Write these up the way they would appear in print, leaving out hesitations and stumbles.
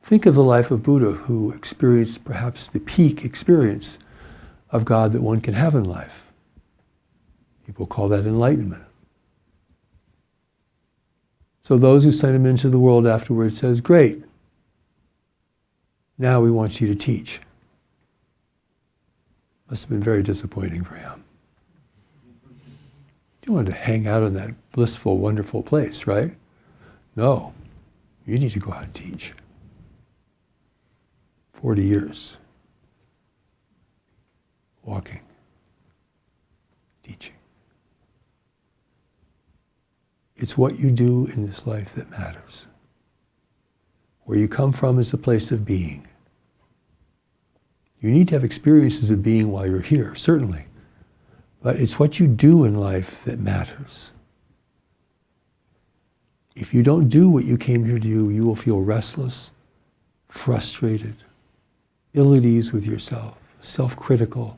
Think of the life of Buddha, who experienced perhaps the peak experience of God that one can have in life. People call that enlightenment. So those who sent him into the world afterwards says, great, now we want you to teach. Must have been very disappointing for him. You wanted to hang out in that blissful, wonderful place, right? No, you need to go out and teach. 40 years. Walking. Teaching. It's what you do in this life that matters. Where you come from is a place of being. You need to have experiences of being while you're here, certainly. But it's what you do in life that matters. If you don't do what you came here to do, you will feel restless, frustrated, ill at ease with yourself, self-critical.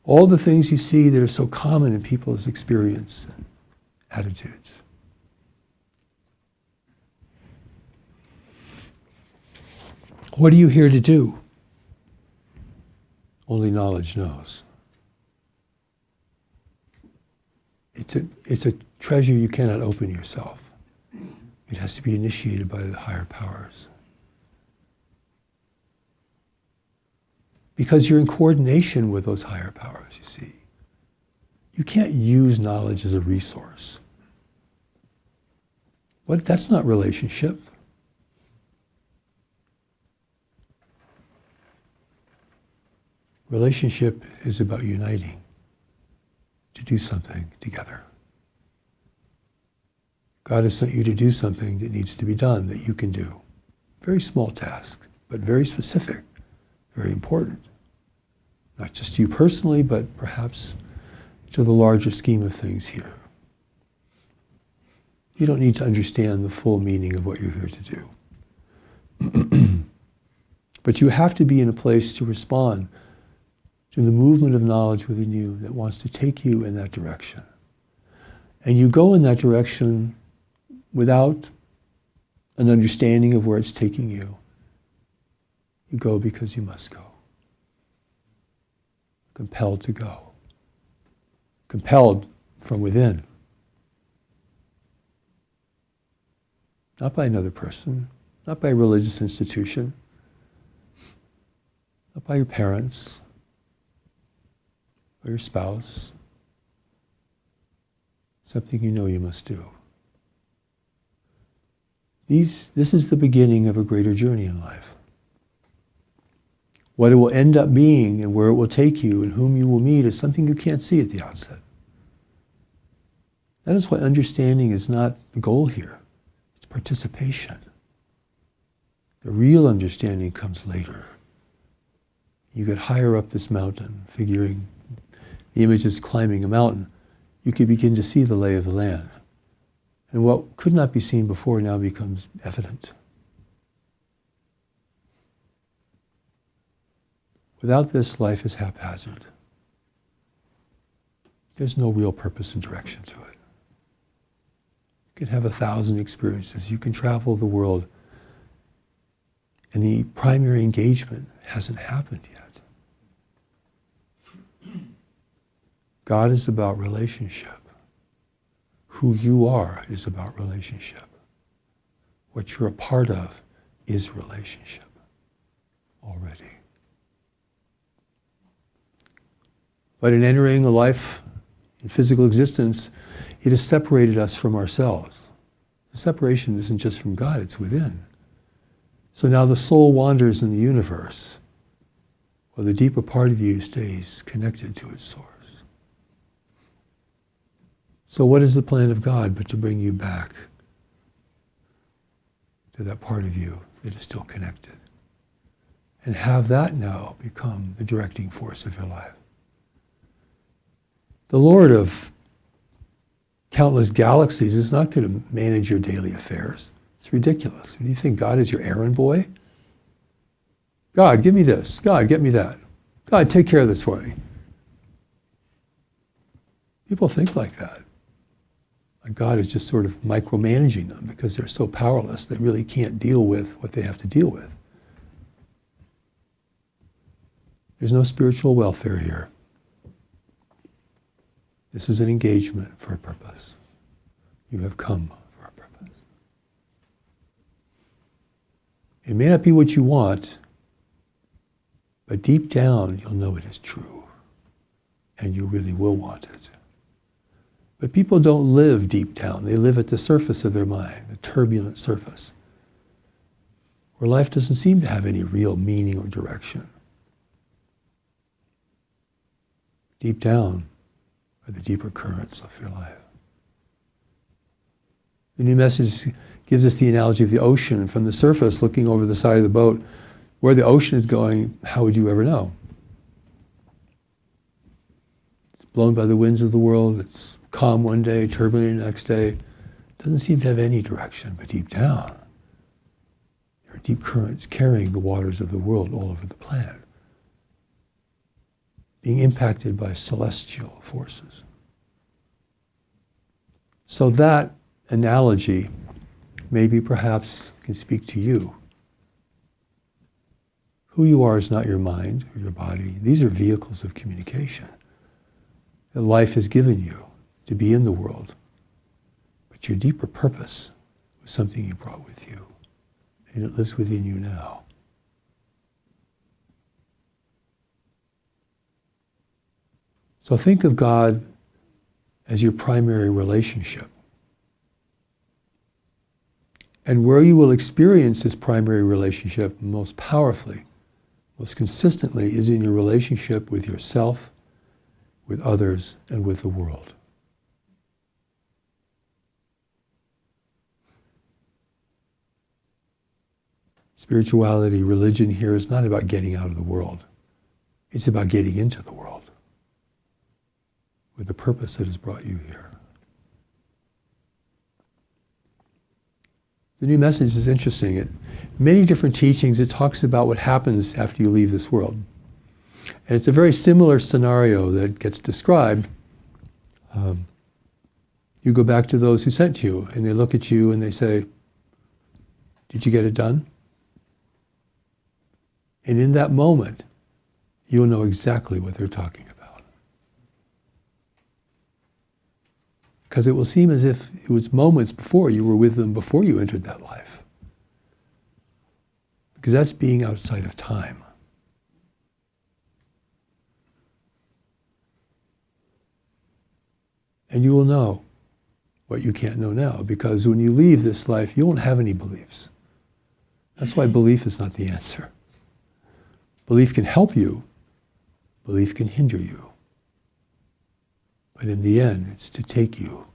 All the things you see that are so common in people's experience and attitudes. What are you here to do? Only knowledge knows. It's a treasure you cannot open yourself. It has to be initiated by the higher powers. Because you're in coordination with those higher powers, you see. You can't use knowledge as a resource. That's not relationship. Relationship is about uniting to do something together. God has sent you to do something that needs to be done, that you can do. Very small task, but very specific, very important. Not just you personally, but perhaps to the larger scheme of things here. You don't need to understand the full meaning of what you're here to do. But you have to be in a place to respond to the movement of knowledge within you that wants to take you in that direction. And you go in that direction without an understanding of where it's taking you. You go because you must go. Compelled to go. Compelled from within. Not by another person, not by a religious institution, not by your parents, or your spouse. Something you know you must do. This is the beginning of a greater journey in life. What it will end up being and where it will take you and whom you will meet is something you can't see at the outset. That is why understanding is not the goal here. It's participation. The real understanding comes later. You get higher up this mountain, figuring the image is climbing a mountain, you can begin to see the lay of the land. And what could not be seen before now becomes evident. Without this, life is haphazard. There's no real purpose and direction to it. You can have 1,000 experiences. You can travel the world. And the primary engagement hasn't happened yet. God is about relationship. Who you are is about relationship. What you're a part of is relationship already. But in entering a life in physical existence, it has separated us from ourselves. The separation isn't just from God, it's within. So now the soul wanders in the universe, while the deeper part of you stays connected to its source. So what is the plan of God but to bring you back to that part of you that is still connected? And have that now become the directing force of your life. The Lord of countless galaxies is not going to manage your daily affairs. It's ridiculous. Do you think God is your errand boy? God, give me this. God, get me that. God, take care of this for me. People think like that. Like God is just sort of micromanaging them because they're so powerless, they really can't deal with what they have to deal with. There's no spiritual welfare here. This is an engagement for a purpose. You have come for a purpose. It may not be what you want, but deep down you'll know it is true, and you really will want it. But people don't live deep down. They live at the surface of their mind, the turbulent surface, where life doesn't seem to have any real meaning or direction. Deep down are the deeper currents of your life. The New Message gives us the analogy of the ocean. From the surface, looking over the side of the boat, where the ocean is going, how would you ever know? It's blown by the winds of the world. It's calm one day, turbulent the next day. It doesn't seem to have any direction, but deep down, there are deep currents carrying the waters of the world all over the planet, being impacted by celestial forces. So that analogy maybe perhaps can speak to you. Who you are is not your mind or your body. These are vehicles of communication that life has given you to be in the world. But your deeper purpose was something you brought with you, and it lives within you now. So think of God as your primary relationship. And where you will experience this primary relationship most powerfully, most consistently, is in your relationship with yourself, with others, and with the world. Spirituality, religion here is not about getting out of the world. It's about getting into the world with the purpose that has brought you here. The New Message is interesting. In many different teachings, it talks about what happens after you leave this world. And it's a very similar scenario that gets described. You go back to those who sent you, and they look at you and they say, "Did you get it done?" And in that moment, you'll know exactly what they're talking about. Because it will seem as if it was moments before you were with them before you entered that life. Because that's being outside of time. And you will know what you can't know now, because when you leave this life, you won't have any beliefs. That's why belief is not the answer. Belief can help you. Belief can hinder you. But in the end, it's to take you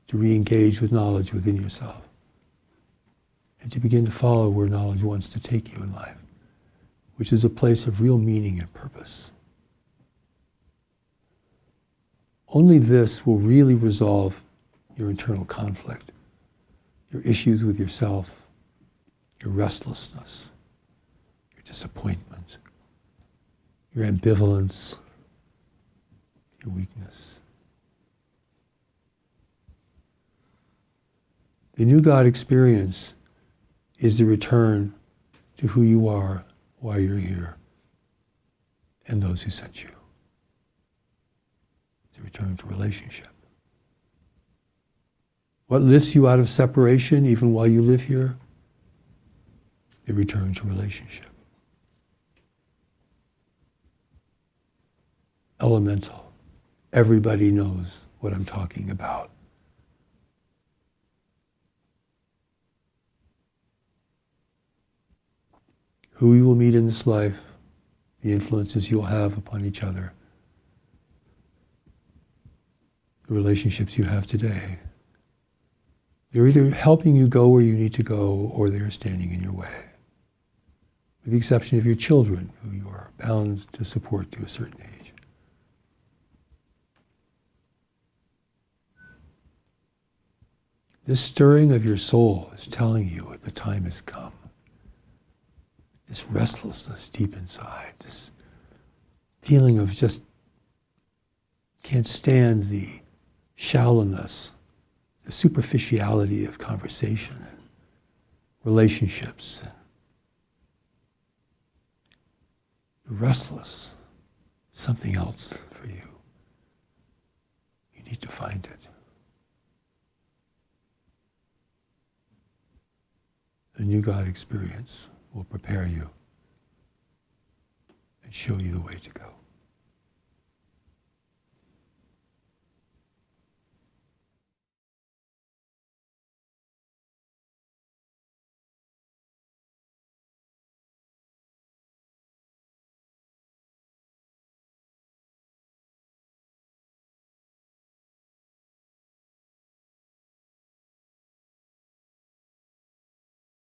to re-engage with knowledge within yourself and to begin to follow where knowledge wants to take you in life, which is a place of real meaning and purpose. Only this will really resolve your internal conflict, your issues with yourself, your restlessness, your disappointment, your ambivalence, your weakness. The new God experience is the return to who you are while you're here and those who sent you. It's a return to relationship. What lifts you out of separation even while you live here? The return to relationship. Elemental. Everybody knows what I'm talking about. Who you will meet in this life, the influences you'll have upon each other, the relationships you have today. They're either helping you go where you need to go, or they're standing in your way. With the exception of your children, who you are bound to support to a certain age. This stirring of your soul is telling you that the time has come. This restlessness deep inside, this feeling of just can't stand the shallowness the superficiality of conversation and relationships. You're restless. Something else for you. You need to find it. The new God experience will prepare you and show you the way to go.